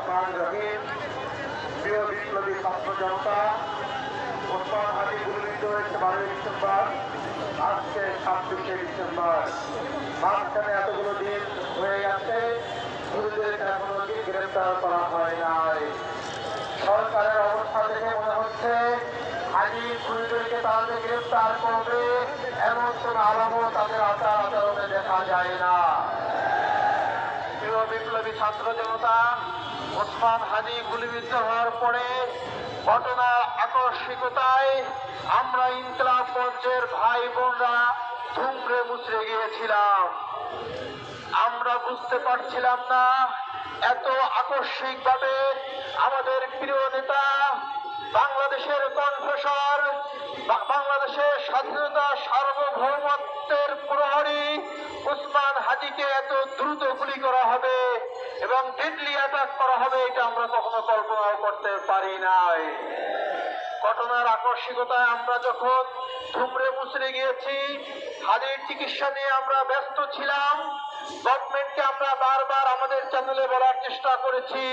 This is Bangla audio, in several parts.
রহমানির রহিম। প্রিয় বিপ্লবী ছাত্র জনতা, ওসমান হাদি গুলিবিদ্ধ হয়েছে 12 ডিসেম্বর, আজকে 26শে ডিসেম্বর। মাঝখানে এতগুলো দিন হয়ে গেছে, গুলিদেরকে এখনো গ্রেফতার করা হয় নাই। সরকারের অবস্থা দেখে মনে হচ্ছে হাদি খুনিদেরকে তাদের গ্রেফতার করবে এমন কোন আলামত তাদের আচার আচরণে দেখা যায় না। প্রিয় বিপ্লবী ছাত্র জনতা, ওসমান হাদি গুলিবিদ্ধ হওয়ার পরে ঘটনার আকস্মিকতায় আমরা ইনকিলাব মঞ্চের ভাই বোনরা ধুমড়ে মুচড়ে গিয়েছিলাম। আমরা বুঝতে পারছিলাম না এত আকস্মিকভাবে আমাদের প্রিয় নেতা, বাংলাদেশের কণ্ঠস্বর, বাংলাদেশের স্বাধীনতা সার্বভৌমত্বের প্রহরী ওসমান হাদিকে এত দ্রুত গুলি করা হবে এবং ডেডলি অ্যাটাক করা হবে, এটা আমরা কখনো কল্পনাও করতে পারি নাই। ঘটনার আকস্মিকতায় আমরা যখন ধুমড়ে মুচড়ে গিয়েছি, হাদির চিকিৎসা নিয়ে আমরা ব্যস্ত ছিলাম। গভর্নমেন্টকে আমরা বারবার আমাদের চ্যানেলে বলার চেষ্টা করেছি,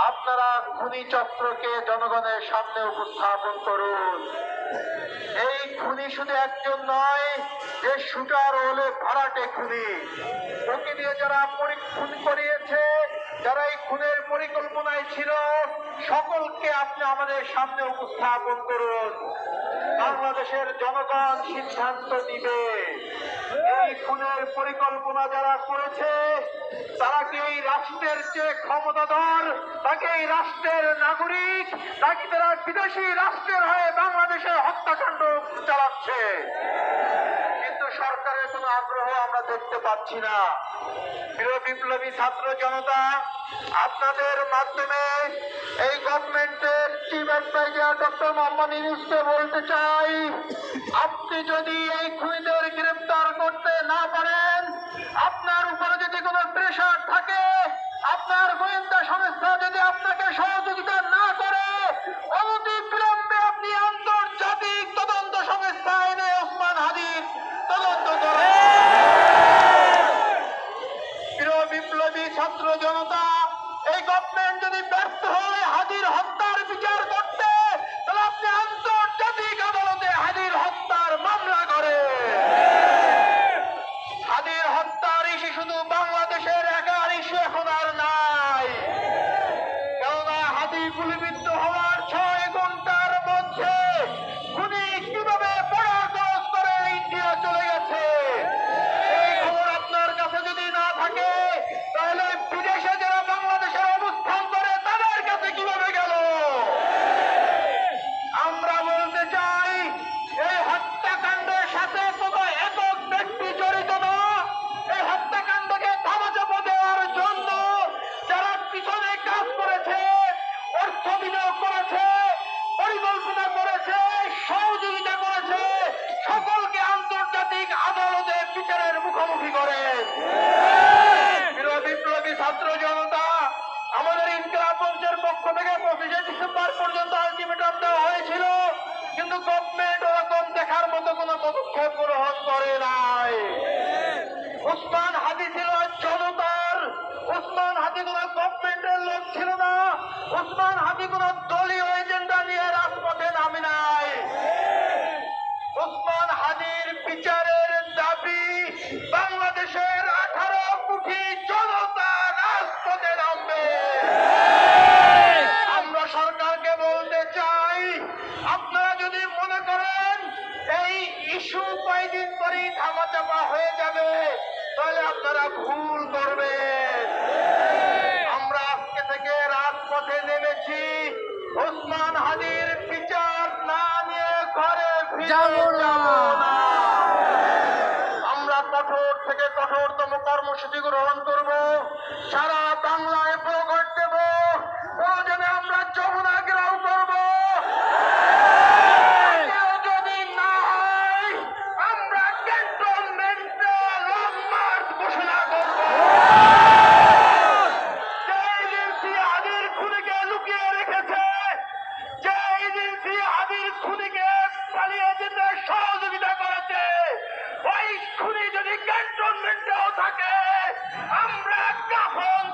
আপনারা খুনি চক্রকে জনগণের সামনে উপস্থাপন করুন। এই খুনি শুধু একজন নয়, যে শুটার হলো ভাড়াটে খুনি। ওকে দিয়ে যারা খুন করিয়েছে, যারা এই খুনের পরিকল্পনায় ছিল, সকলকে আপনি আমাদের সামনে উপস্থাপন করুন। বাংলাদেশের জনগণ সিদ্ধান্ত নিবে এই খুনের পরিকল্পনা যারা করেছে তারা কি এই রাষ্ট্রের যে ক্ষমতাধর, তাকে এই রাষ্ট্রের নাগরিক, নাকি তারা বিদেশি রাষ্ট্রের হয়ে বাংলাদেশের হত্যাকাণ্ড চালাচ্ছে। কিন্তু সরকারের কোনো আগ্রহ আমরা দেখতে পাচ্ছি না। প্রিয় বিপ্লবী ছাত্র জনতা, আপনাদের মাধ্যমে এই গভর্নমেন্টের চিফ অ্যাডভাইজার ডক্টর মোহাম্মদ ইউনূসকে বলতে চাই, আপনি যদি এই খুনিদের গ্রেফতার করতে না পারেন, আপনার উপরে যদি কোনো প্রেশার থাকে, আপনার গোয়েন্দা সংস্থা যদি আপনাকে সহযোগিতা না করে, অনতি বিলম্বে আপনি আন্তর্জাতিক তদন্ত সংস্থা এনে ওসমান হাদির তদন্ত করেন। প্রিয় বিপ্লবী ছাত্র জনতা, এই গভর্নমেন্ট যদি ব্যর্থ হয় হাদির হত্যার বিচার করতে, তাহলে আপনি আন্তর্জাতিক আদালতে হাদির হত্যার মামলা করেন। হাদির হত্যার ইস্যু শুধু বাংলাদেশের একার ইস্যু এখন আর নাই, কেননা হাদি গুলিবিদ্ধ হওয়ার 6 ঘন্টার মধ্যে খুনি কিভাবে পরাক্রম করে ইন্ডিয়া চলে গেছে, এই খবর আপনার কাছে যদি না থাকে, তাহলে বিদেশে যারা বাংলাদেশের অবস্থান করে তাদের কাছে কিভাবে গেল। আমরা বলতে চাই, এই হত্যাকাণ্ডের সাথে কোনো একক ব্যক্তি জড়িত না। এই হত্যাকাণ্ডকে ধামাচাপা দেওয়ার জন্য যারা পিছনে কাজ করেছে, অর্থ বিনিয়োগ করেছে, পরিকল্পনা করেছে, সহযোগিতা করেছে, সকলকে আন্তর্জাতিক আদালতে বিচারের মুখোমুখি করেন। বিপ্লবী ছাত্র জনতা, আমাদের ইনকিলাব মঞ্চের পক্ষ থেকে 25শে ডিসেম্বর পর্যন্ত আলটিমেটাম দেওয়া হয়েছিল, কিন্তু গভর্নমেন্ট ওরকম দেখার মতো কোনো পদক্ষেপ গ্রহণ করে নাই। ওসমান হাদি ছিল জনতার, ওসমান হাদি কোন গভর্নমেন্টের লোক ছিল না, ওসমান হাদি কোন দলীয় এজেন্ডা নিয়ে রাজপথে নামে নাই। ওসমান হাদির বিচারের দাবি বাংলাদেশের 18 কোটি জনতা রাজপথে নামবে। আমরা সরকারকে বলতে চাই, আপনারা যদি মনে করেন এই ইস্যু কয়েকদিন পরেই ধামাচাপা হয়ে যাবে, তাহলে আপনারা ভুল করবেন। আমরা আজকে থেকে রাজপথে নেমেছি, ওসমান হাদির বিচার না নিয়ে ঘরে ফিরে যাব না। আমরা কঠোর থেকে কঠোরতম কর্মসূচি গ্রহণ করব, সারা বাংলায় প্রকট দেব, প্রয়োজনে আমরা যমুনা ঘেরাও করব। যদি না হয় আমরা ক্যান্টনমেন্টে লং মার্চ ঘোষণা করব। যে এজেন্সি হাদির খুনিকে লুকিয়ে রেখেছে, যে এজেন্সি হাদির খুনিকে পালিয়ে যেতে সহযোগিতা করেছে, ওই খুনি যদি ক্যান্টনমেন্টেও থাকে, আমরা কাফন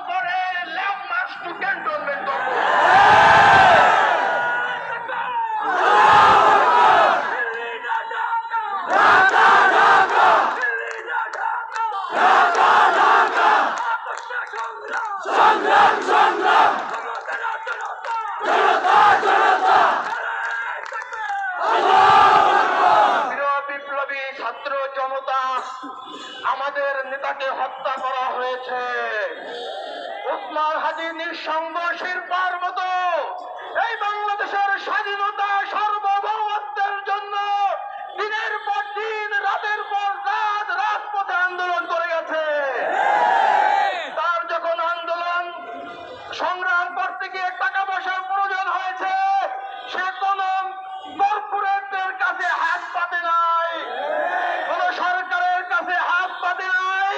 আমাদের নেতাকে হত্যা করা হয়েছে। ওসমান হাদী নিঃসঙ্গ শিরপার মতো এই বাংলাদেশের স্বাধীনতা সার্বভৌমত্বের জন্য দিনের পর দিন রাতের পর রাত রাজপথে আন্দোলন করে গেছে। তার যখন আন্দোলন সংগ্রাম করতে গিয়ে টাকা পয়সার প্রয়োজন হয়েছে, সে কোন কর্পোরেটের কাছে হাত পাতে নাই, কোন সরকারের কাছে হাত পাতে নাই।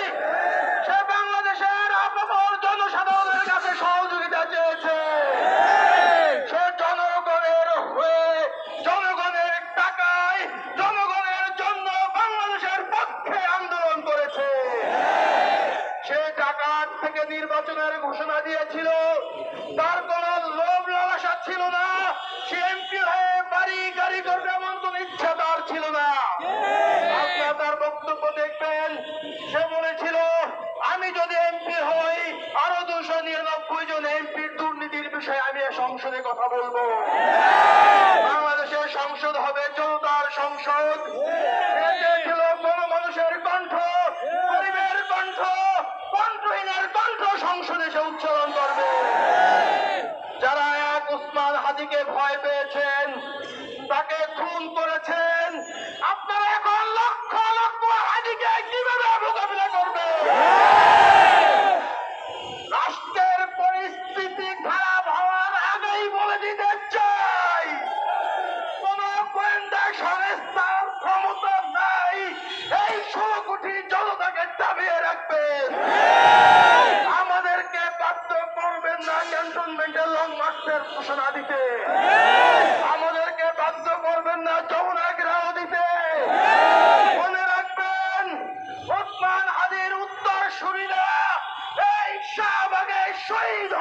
সে বাংলাদেশের আপামর জনসাধারণের কাছে সহযোগিতা চেয়েছে। সে জনগণের হয়ে জনগণের টাকায় জনগণের জন্য বাংলাদেশের পক্ষে আন্দোলন করেছে। সে ডাকাত থেকে নির্বাচনের ঘোষণা দিয়েছিল, তার কোন লোভ লালসা ছিল না। সে এমপি হয়ে বাড়ি গাড়ি করবে এমন কোন ইচ্ছা তার ছিল না। আপনারা তার বক্তব্য দেখবেন, সে বলেছিল আমি যদি এমপি হই আরো 299 জন এমপির দুর্নীতির বিষয়ে আমি সংসদে কথা বলবো। বাংলাদেশের সংসদ হবে জনতার সংসদ। সে চেয়েছিল কোন মানুষের কণ্ঠ, গরিবের কণ্ঠ, কণ্ঠহীনের কণ্ঠ সংসদে সে উচ্চারণ করবে। যারা এক ওসমান হাদীকে ভয় পেয়েছেন, তাকে খুন করেছেন, আপনারা এখন লক্ষ লক্ষ হাদীকে কিভাবে মোকাবিলা করবে? রাষ্ট্রের পরিস্থিতি খারাপ হওয়ার আগেই বলে দিতে চাই, কোন গোয়েন্দা সংস্থার ক্ষমতা নাই এই 16 কোটি জনতাকে দাবিয়ে রাখবেন। আমাদেরকে বাধ্য করবেন না ক্যান্টনমেন্টের লং মার্চের ঘোষণা দিতে, আমাদেরকে বাধ্য করবেন না যমুনা ঘেরাও দিতে। মনে রাখবেন, ওসমান হাদীর উত্তরসূরিরা এই শাহবাগে শহীদ